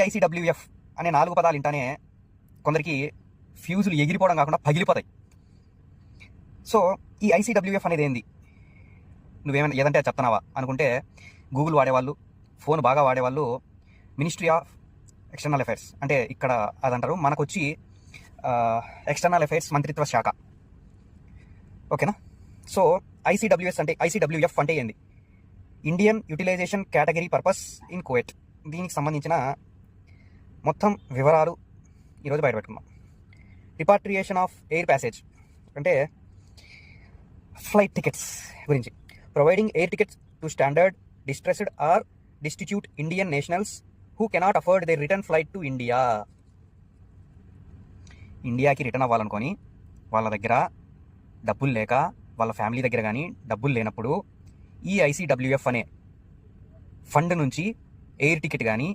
ఐసీడబ్ల్యూఎఫ్ అనే 4 పదాలు వింటానే కొందరికి ఫ్యూజులు ఎగిరిపోవడం కాకుండా పగిలిపోతాయి. సో ఈ ఐసీడబ్ల్యూఎఫ్ అనేది ఏంది, నువ్వేమైనా ఏదంటే చెప్తున్నావా అనుకుంటే, గూగుల్ వాడేవాళ్ళు, ఫోన్ బాగా వాడేవాళ్ళు మినిస్ట్రీ ఆఫ్ ఎక్స్టర్నల్ అఫైర్స్ అంటే ఇక్కడ అదంటారు, మనకు వచ్చి ఎక్స్టర్నల్ అఫైర్స్ మంత్రిత్వ శాఖ. ఓకేనా? సో ఐసీడబ్ల్యూఎఫ్ అంటే ఏంది? Indian utilisation category purpose in Kuwait. దీనికి సంబంధించిన మొత్తం వివరాలు ఈరోజు బయటపెట్టుకున్నాం. రిపాట్రియేషన్ ఆఫ్ ఎయిర్ ప్యాసేజ్ అంటే ఫ్లైట్ టికెట్స్ గురించి. Providing air tickets to standard, distressed or destitute Indian nationals who cannot afford their return flight to India. ఇండియాకి రిటర్న్ అవ్వాలనుకొని వాళ్ళ దగ్గర డబ్బులు లేక, వాళ్ళ ఫ్యామిలీ దగ్గర కానీ డబ్బులు లేనప్పుడు ఈ ఐసీడబ్ల్యూఎఫ్ అనే ఫండ్ నుంచి ఎయిర్ టికెట్ కానీ